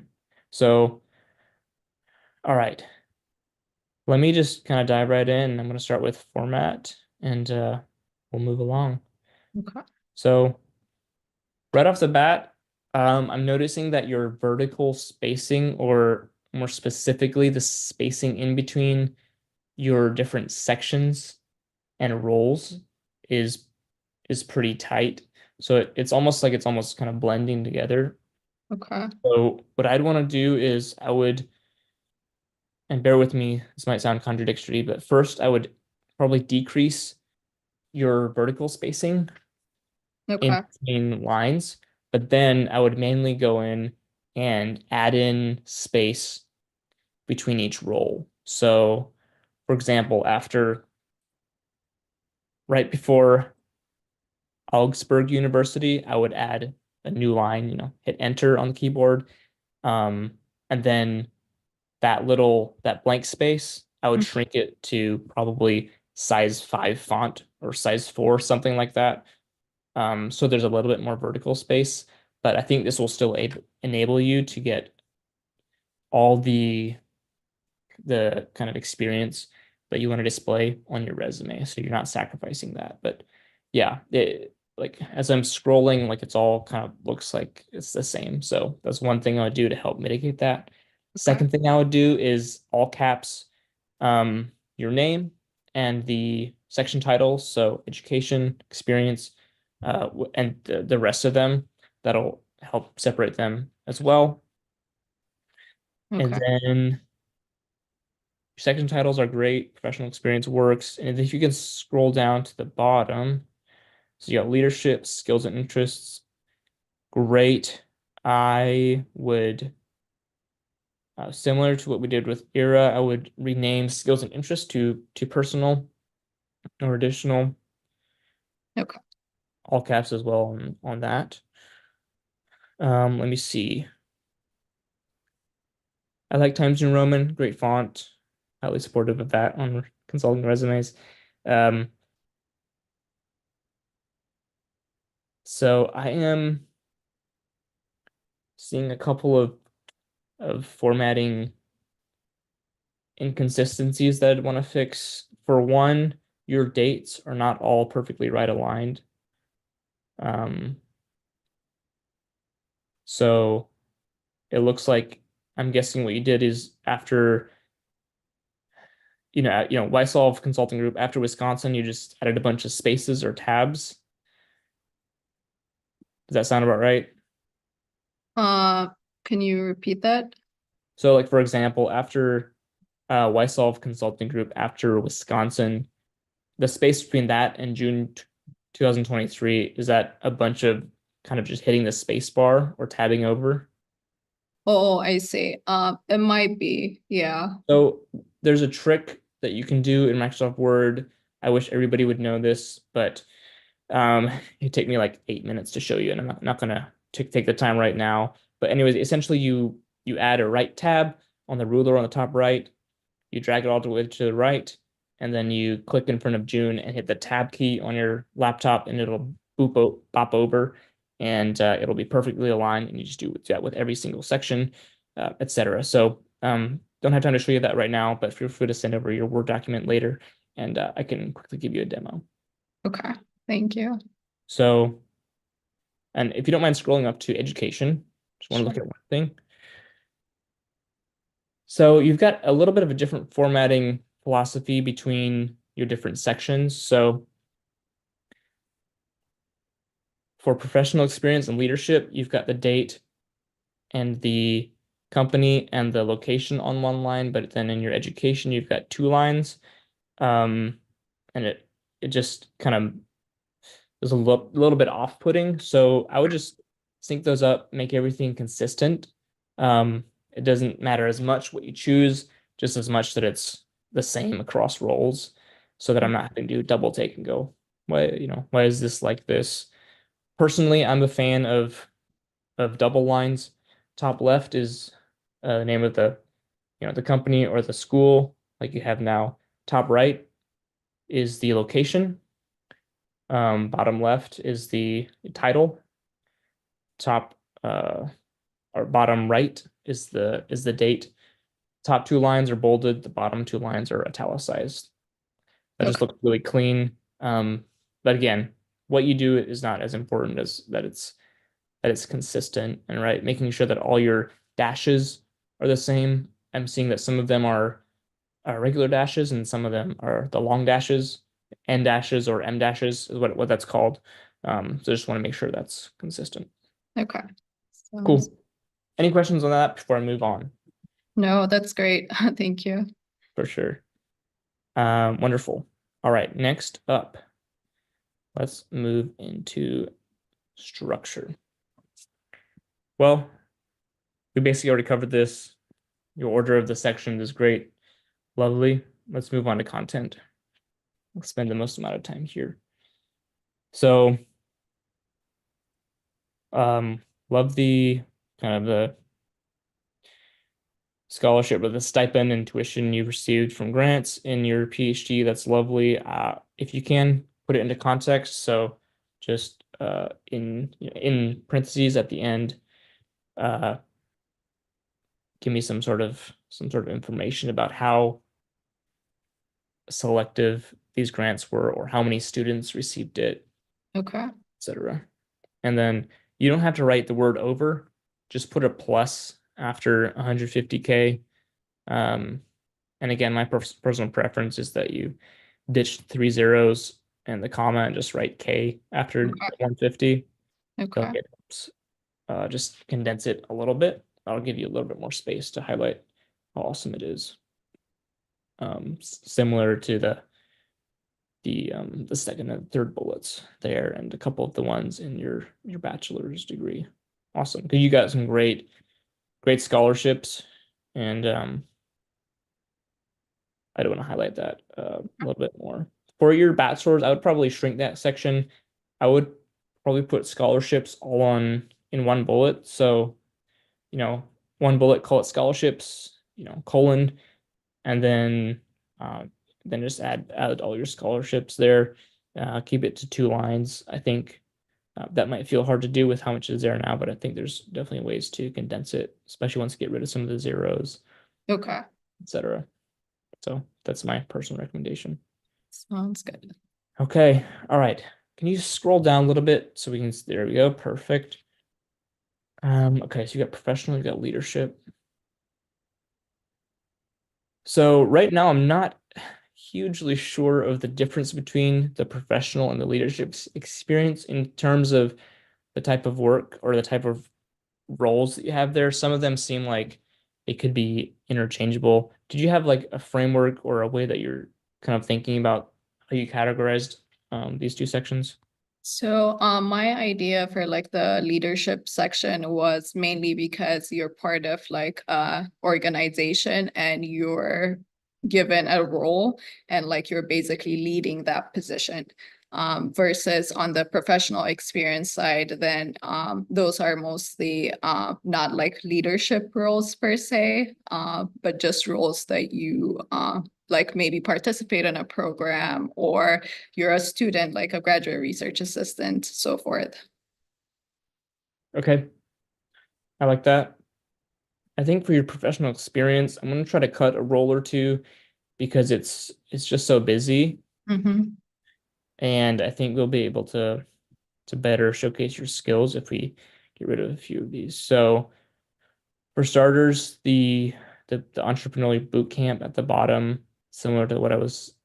So all right. Let me just kind of dive right in. I'm going to start with format, and we'll move along. Okay. So right off the bat, I'm noticing that your vertical spacing, or more specifically, the spacing in between your different sections and roles is pretty tight. So it's almost like it's almost kind of blending together. Okay. So what I'd want to do is and bear with me, this might sound contradictory, but first I would probably decrease your vertical spacing in Okay. between lines, but then I would mainly go in and add in space between each role. So, for example, right before Augsburg University, I would add a new line, hit enter on the keyboard. And then that blank space, I would shrink it to probably size 5 font or size 4, something like that. So there's a little bit more vertical space, but I think this will still enable you to get all the kind of experience that you want to display on your resume. So you're not sacrificing that. But yeah, like as I'm scrolling, like it's all kind of looks like it's the same. So that's one thing I would do to help mitigate that. Second thing I would do is all caps your name and the section title. So education, experience, and the rest of them. That'll help separate them as well. And Okay. then section titles are great. Professional experience works. And if you can scroll down to the bottom, so you got leadership, skills and interests. Great. I would, similar to what we did with Ira, I would rename skills and interests to personal or additional. Okay. All caps as well on that. Let me see. I like Times New Roman, great font. Highly supportive of that on consulting resumes. So I am seeing a couple of formatting inconsistencies that I'd want to fix. For one, your dates are not all perfectly right aligned. So it looks like I'm guessing what you did is after, Weisolve Consulting Group, after Wisconsin, you just added a bunch of spaces or tabs. Does that sound about right? Can you repeat that? So like, for example, after Weisolve Consulting Group, after Wisconsin, the space between that and June 2023, is that a bunch of kind of just hitting the space bar or tabbing over? Oh, I see. It might be, yeah. So there's a trick that you can do in Microsoft Word. I wish everybody would know this, but it'd take me like 8 minutes to show you, and I'm not gonna take the time right now. But anyways, essentially you add a right tab on the ruler on the top right, you drag it all the way to the right, and then you click in front of June and hit the tab key on your laptop, and it'll bop over, and it'll be perfectly aligned. And you just do that with every single section, etc. So don't have time to show you that right now, but feel free to send over your Word document later, and I can quickly give you a demo. Okay, thank you. So, and if you don't mind scrolling up to education, just want to look Sure. at one thing. So you've got a little bit of a different formatting philosophy between your different sections. So for professional experience and leadership, you've got the date and the company and the location on one line, but then in your education, you've got 2 lines. And it just kind of is a little bit off-putting. So I would just sync those up, make everything consistent. It doesn't matter as much what you choose, just as much that it's the same across roles, so that I'm not having to double take and go, why is this like this? Personally, I'm a fan of double lines. Top left is the name of the company or the school, like you have now. Top right is the location. Bottom left is the title. Top or bottom right is the date. Top 2 lines are bolded. The bottom 2 lines are italicized. That just Okay. looks really clean. But again, what you do is not as important as that it's consistent and right, making sure that all your dashes are the same. I'm seeing that some of them are regular dashes and some of them are the long dashes. N dashes or M dashes is what that's called. So I just want to make sure that's consistent. Okay. Sounds- Cool. Any questions on that before I move on? No, that's great. Thank you. For sure. Wonderful. All right, next up, let's move into structure. Well, we basically already covered this. Your order of the sections is great. Lovely. Let's move on to content. We'll spend the most amount of time here. So, love the kind of the scholarship or the stipend and tuition you received from grants in your PhD. That's lovely. If you can put it into context, so just in parentheses at the end, give me some sort of information about how selective these grants were or how many students received it, Okay. etc. And then you don't have to write the word over, just put a plus after 150K. And again, my personal preference is that you ditch 3 zeros and the comma and just write K after 150. Okay. It helps just condense it a little bit. That'll give you a little bit more space to highlight how awesome it is. Similar to the second and third bullets there, and a couple of the ones in your bachelor's degree. Awesome, because you got some great scholarships, and I do want to highlight that a little bit more. For your bachelor's, I would probably shrink that section. I would probably put scholarships all in one bullet. So, one bullet, call it scholarships, colon, and then just add all your scholarships there. Keep it to 2 lines. I think that might feel hard to do with how much is there now, but I think there's definitely ways to condense it, especially once you get rid of some of the zeros, Okay. etc. So that's my personal recommendation. Sounds good. Okay. All right. Can you scroll down a little bit so we can, there we go. Perfect. Okay. So you got professional, you got leadership. So right now, I'm not hugely sure of the difference between the professional and the leadership experience in terms of the type of work or the type of roles that you have there. Some of them seem like it could be interchangeable. Did you have like a framework or a way that you're kind of thinking about how you categorized these two sections? So my idea for like the leadership section was mainly because you're part of like a organization and you're given a role and like you're basically leading that position. Versus on the professional experience side, then those are mostly not like leadership roles per se, but just roles that you like maybe participate in a program or you're a student, like a graduate research assistant, so forth. Okay, I like that. I think for your professional experience, I'm gonna try to cut a role or two because it's just so busy, Mm-hmm. and I think we'll be able to better showcase your skills if we get rid of a few of these. So for starters, the entrepreneurial boot camp at the bottom, similar to what I was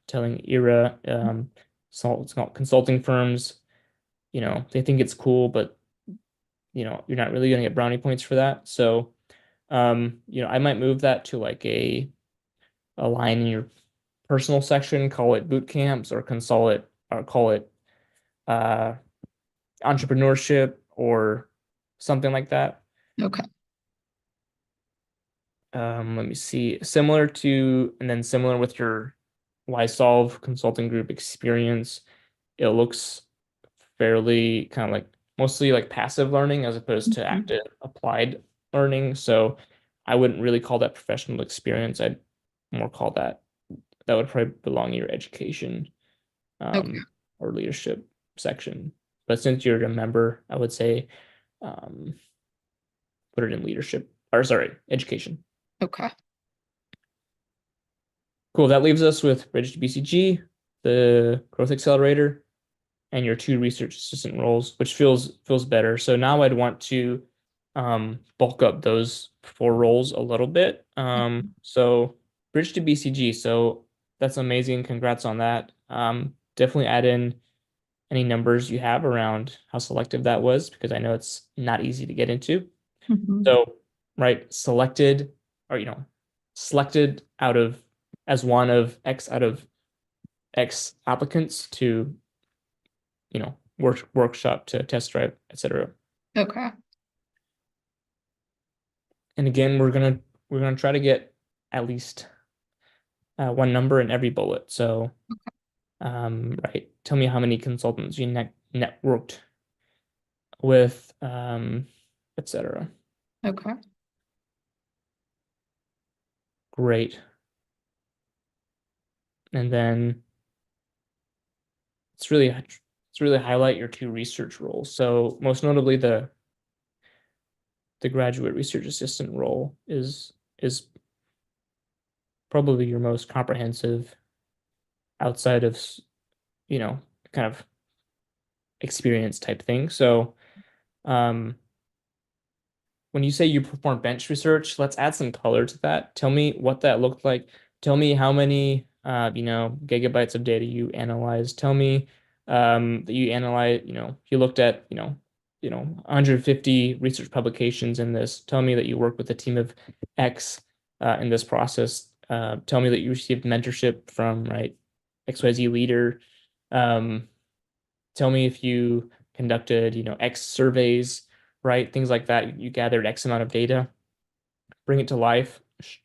telling Ira, so it's called consulting firms. They think it's cool, but you're not really gonna get brownie points for that. So, I might move that to like a line in your personal section, call it boot camps, or call it uh, entrepreneurship or something like that. Okay. Let me see. And then similar with your YSolve consulting group experience, it looks fairly kind of like mostly like passive learning as opposed to Mhm. active applied learning. So I wouldn't really call that professional experience. I'd more call that would probably belong in your education Okay. or leadership section. But since you're a member, I would say um, put it in leadership or sorry, education. Okay. Cool. That leaves us with Bridge to BCG, the Growth Accelerator, and your two research assistant roles, which feels better. So now I'd want to bulk up those four roles a little bit. So Bridge to BCG. So that's amazing. Congrats on that. Definitely add in any numbers you have around how selective that was because I know it's not easy to get into. Mhm. So, right, selected out of as one of X out of X applicants to, workshop to test drive, etc. Okay. And again, we're gonna try to get at least one number in every bullet. So, right, tell me how many consultants you networked with, etc. Okay. Great. And then it's really highlight your two research roles. So most notably the graduate research assistant role is probably your most comprehensive outside of kind of experience type thing. So um when you say you perform bench research, let's add some color to that. Tell me what that looked like. Tell me how many gigabytes of data you analyzed. Tell me that you analyze, you looked at, 150 research publications in this. Tell me that you work with a team of X in this process. Tell me that you received mentorship from right XYZ leader. Um, Tell me if you conducted, X surveys, right? Things like that. You gathered X amount of data, bring it to life.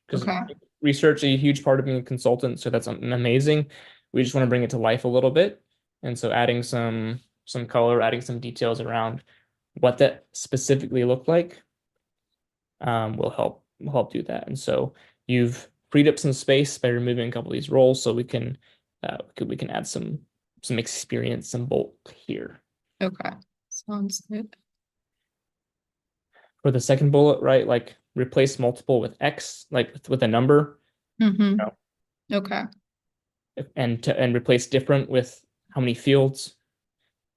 Because Okay. research is a huge part of being a consultant, so that's amazing. We just want to bring it to life a little bit. And so adding some color, adding some details around what that specifically looked like will help do that. And so you've freed up some space by removing a couple of these roles, so we can add some experience, some bulk here. Okay. Sounds good. For the second bullet, right? Like replace multiple with X, like with a number, Mm-hmm. know, Okay. and replace different with how many fields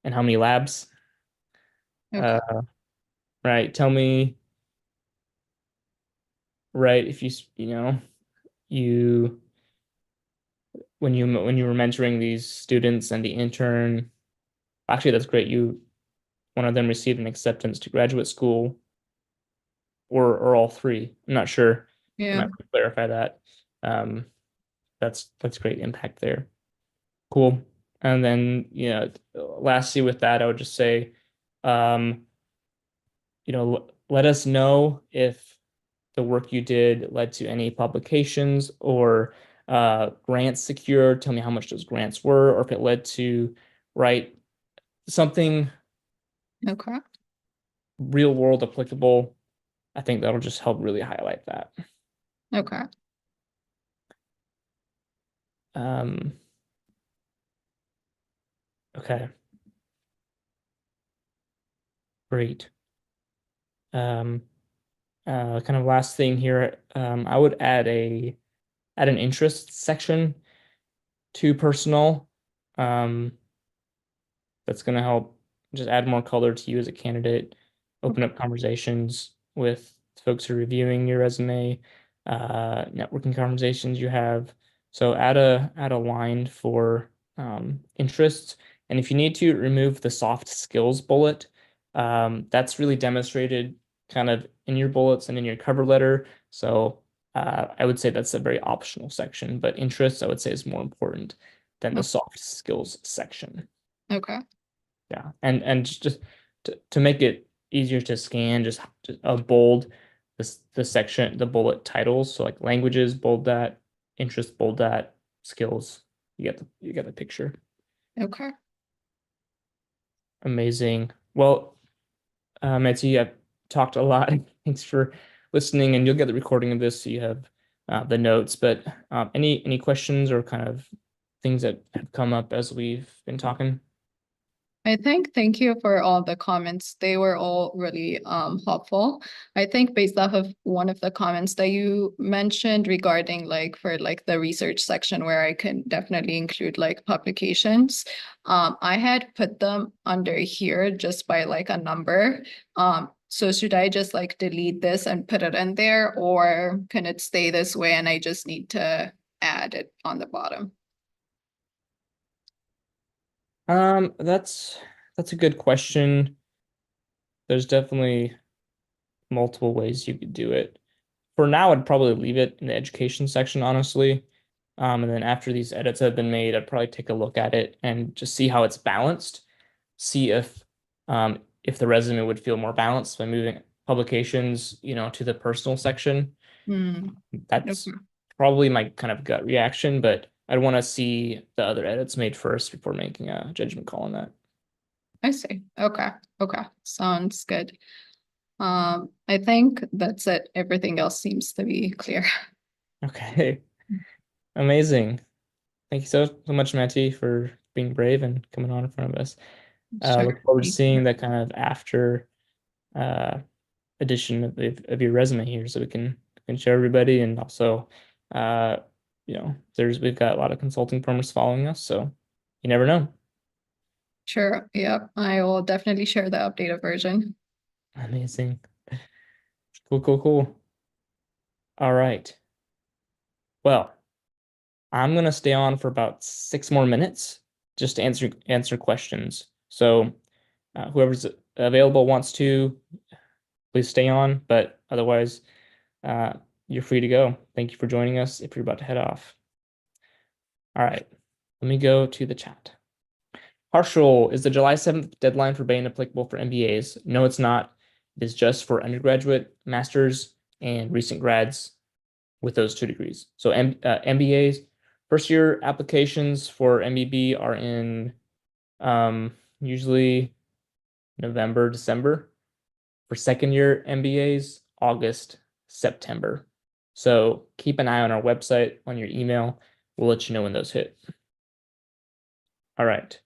and how many labs. Okay. Right. Tell me, right, if you you when you were mentoring these students and the intern, actually that's great. One of them received an acceptance to graduate school, or all three. I'm not sure. I Yeah. might want to clarify that. Um, that's great impact there. Cool. And then, lastly with that, I would just say, um, let us know if the work you did led to any publications or grants secured. Tell me how much those grants were, or if it led to write something Okay. real world applicable. I think that'll just help really highlight that. Okay. Um, okay. Great. Um, kind of last thing here, I would add an interest section to personal. That's going to help just add more color to you as a candidate, open up conversations with folks who are reviewing your resume, networking conversations you have. So add a line for interests. And if you need to, remove the soft skills bullet. That's really demonstrated kind of in your bullets and in your cover letter. So I would say that's a very optional section, but interests I would say is more important than the soft skills section. Okay. Yeah, and just to make it easier to scan, just bold the section, the bullet titles. So like languages, bold that, interest, bold that, skills. You get the picture. Okay. Amazing. Well, Matthew, I've talked a lot. Thanks for listening, and you'll get the recording of this, so you have the notes. But any questions or kind of things that have come up as we've been talking? I think thank you for all the comments. They were all really helpful. I think based off of one of the comments that you mentioned regarding like for like the research section where I can definitely include like publications. I had put them under here just by like a number. So should I just like delete this and put it in there, or can it stay this way and I just need to add it on the bottom? That's a good question. There's definitely multiple ways you could do it. For now, I'd probably leave it in the education section, honestly. And then after these edits have been made, I'd probably take a look at it and just see how it's balanced. See if the resume would feel more balanced by moving publications, to the personal section. Hmm. That's Okay. probably my kind of gut reaction, but I'd want to see the other edits made first before making a judgment call on that. I see. Okay. Okay. Sounds good. I think that's it. Everything else seems to be clear. Okay. Amazing. Thank you so much, Matty, for being brave and coming on in front of us. Sure. Look forward to Thank seeing you. that kind of after edition of your resume here, so we can show everybody, and also, we've got a lot of consulting firms following us, so you never know. Sure. Yep. I will definitely share the updated version. Amazing. Cool. All right. Well, I'm gonna stay on for about 6 more minutes just to answer questions. So whoever's available wants to, please stay on, but otherwise, you're free to go. Thank you for joining us if you're about to head off. All right, let me go to the chat. Partial, is the July 7th deadline for Bain applicable for MBAs? No, it's not. It is just for undergraduate, masters, and recent grads with those 2 degrees. So MBAs, first year applications for MBB are in usually November, December. For second year MBAs, August, September. So keep an eye on our website, on your email. We'll let you know when those hit. All right.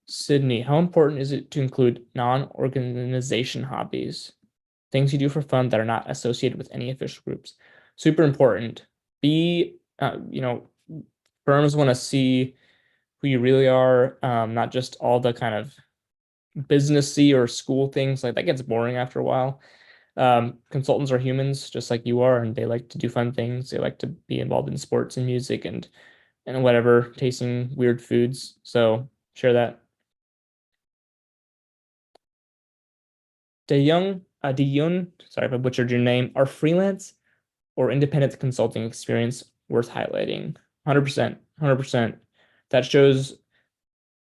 Sydney, how important is it to include non-organization hobbies? Things you do for fun that are not associated with any official groups. Super important. Firms want to see who you really are, not just all the kind of businessy or school things. Like that gets boring after a while. Consultants are humans just like you are, and they like to do fun things. They like to be involved in sports and music and whatever, tasting weird foods. So share that. Dayun, sorry if I butchered your name, are freelance or independent consulting experience worth highlighting? 100%, 100%. That shows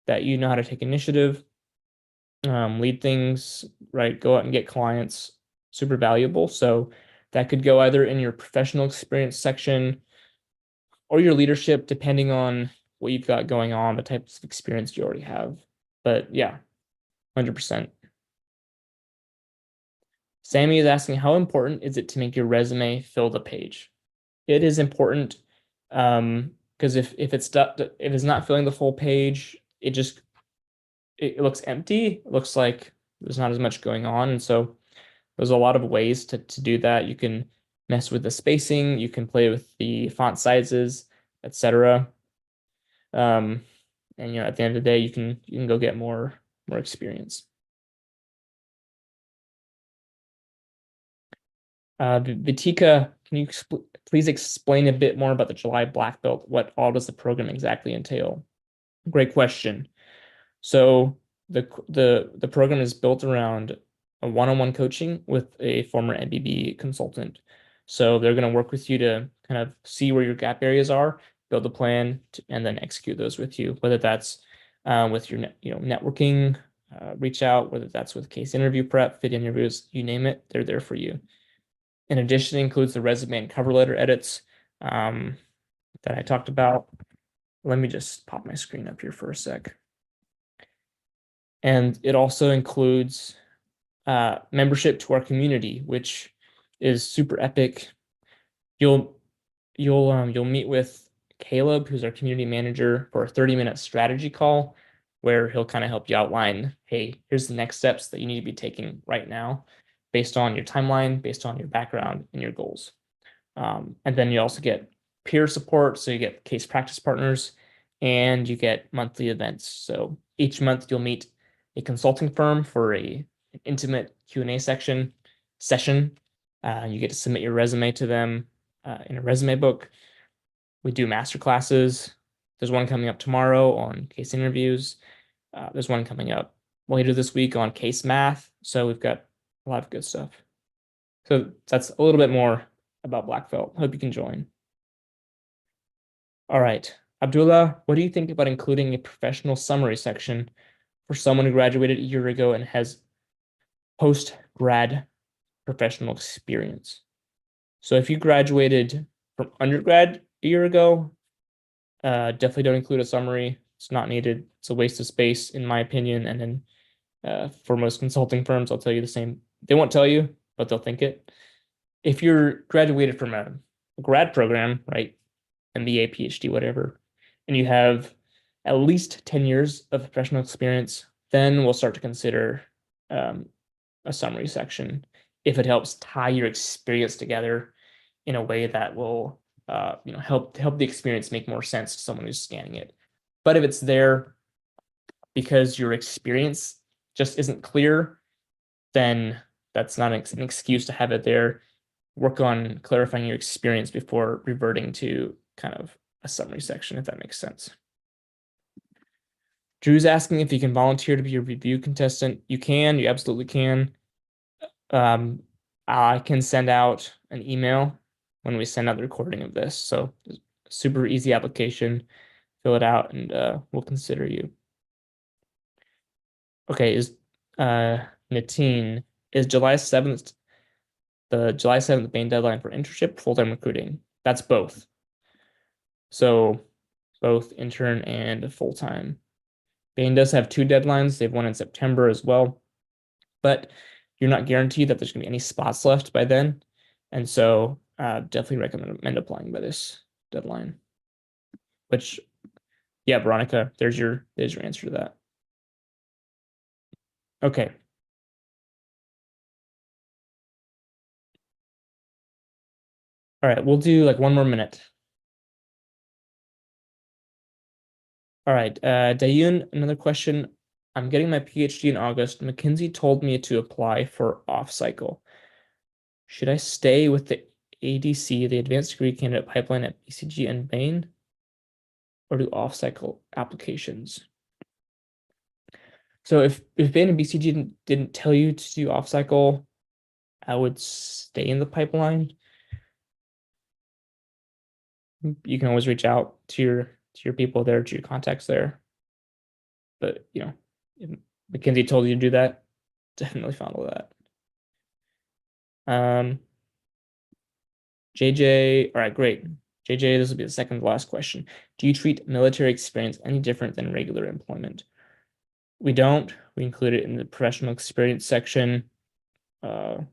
that you know how to take initiative, lead things, right? Go out and get clients, super valuable. So that could go either in your professional experience section or your leadership, depending on what you've got going on, the types of experience you already have. But yeah, 100%. Sammy is asking, how important is it to make your resume fill the page? It is important, because if it's not filling the full page, it looks empty. It looks like there's not as much going on, and so there's a lot of ways to do that. You can mess with the spacing, you can play with the font sizes, etc. And at the end of the day, you can go get more experience. Vitika, can you please explain a bit more about the July Black Belt? What all does the program exactly entail? Great question. So the program is built around a one-on-one coaching with a former MBB consultant. So they're going to work with you to kind of see where your gap areas are, build a plan, and then execute those with you. Whether that's with your networking, reach out. Whether that's with case interview prep, fit interviews, you name it, they're there for you. In addition, it includes the resume and cover letter edits that I talked about. Let me just pop my screen up here for a sec. And it also includes membership to our community, which is super epic. You'll meet with Caleb, who's our community manager, for a 30-minute strategy call where he'll kind of help you outline, hey, here's the next steps that you need to be taking right now based on your timeline, based on your background and your goals. And then you also get peer support. So you get case practice partners and you get monthly events. So each month you'll meet a consulting firm for an intimate Q&A session. You get to submit your resume to them in a resume book. We do master classes. There's one coming up tomorrow on case interviews. There's one coming up later this week on case math. So we've got a lot of good stuff. So that's a little bit more about Black Belt. Hope you can join. All right, Abdullah, what do you think about including a professional summary section for someone who graduated a year ago and has post-grad professional experience? So if you graduated from undergrad a year ago, definitely don't include a summary. It's not needed. It's a waste of space, in my opinion. And then for most consulting firms, I'll tell you the same. They won't tell you, but they'll think it. If you're graduated from a grad program, right, MBA, PhD, whatever, and you have at least 10 years of professional experience, then we'll start to consider a summary section if it helps tie your experience together in a way that will help the experience make more sense to someone who's scanning it. But if it's there because your experience just isn't clear, then that's not an excuse to have it there. Work on clarifying your experience before reverting to kind of a summary section, if that makes sense. Drew's asking if you can volunteer to be a review contestant. You can, you absolutely can. I can send out an email when we send out the recording of this. So super easy application. Fill it out and we'll consider you. Okay, Natine, is July 7th the July 7th main deadline for internship, full-time recruiting? That's both. So both intern and full-time. Bain does have two deadlines. They have one in September as well, but you're not guaranteed that there's going to be any spots left by then. And so definitely recommend applying by this deadline. Which, yeah, Veronica, there's your answer to that. Okay. All right, we'll do like one more minute. All right, Dayun, another question. I'm getting my PhD in August. McKinsey told me to apply for off-cycle. Should I stay with the ADC, the Advanced Degree Candidate Pipeline at BCG and Bain, or do off-cycle applications? So if Bain and BCG didn't tell you to do off-cycle, I would stay in the pipeline. You can always reach out to your people there, to your contacts there. But you know, if Mackenzie told you to do that, definitely follow that. JJ, all right, great. JJ, this will be the second to last question. Do you treat military experience any different than regular employment? We don't. We include it in the professional experience section. Thank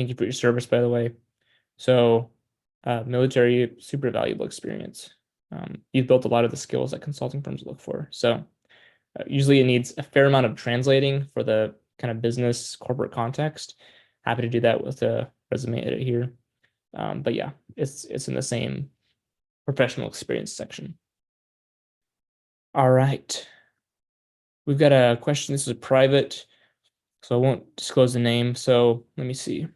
you for your service, by the way. So, military, super valuable experience. You've built a lot of the skills that consulting firms look for. So, usually it needs a fair amount of translating for the kind of business corporate context. Happy to do that with a resume edit here. But yeah, it's in the same professional experience section. All right. We've got a question. This is private, so I won't disclose the name. So let me see.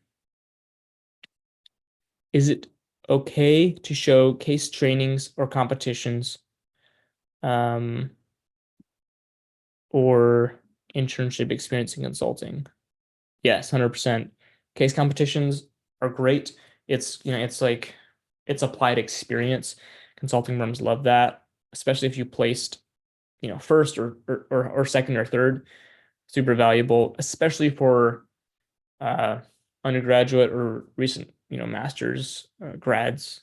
Is it okay to show case trainings or competitions or internship experience in consulting? Yes, 100%. Case competitions are great. It's like it's applied experience. Consulting firms love that, especially if you placed, first or second or third. Super valuable, especially for undergraduate or recent, master's grads.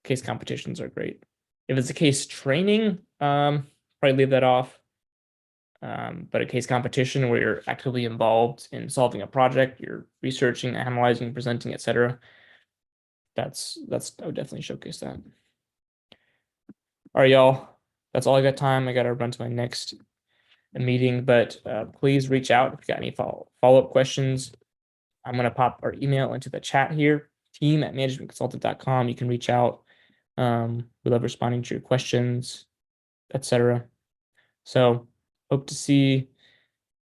Case competitions are great. If it's a case training, probably leave that off. But a case competition where you're actively involved in solving a project, you're researching, analyzing, presenting, etc. That's I would definitely showcase that. All right, y'all. That's all I got time. I got to run to my next meeting, but please reach out if you got any follow-up questions. I'm going to pop our email into the chat here, team@managementconsultant.com. You can reach out. We love responding to your questions, etc. So hope to see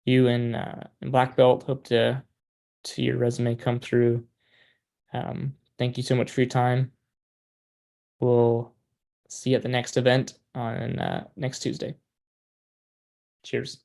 you in Black Belt. Hope to see your resume come through. Thank you so much for your time. We'll see you at the next event on next Tuesday. Cheers.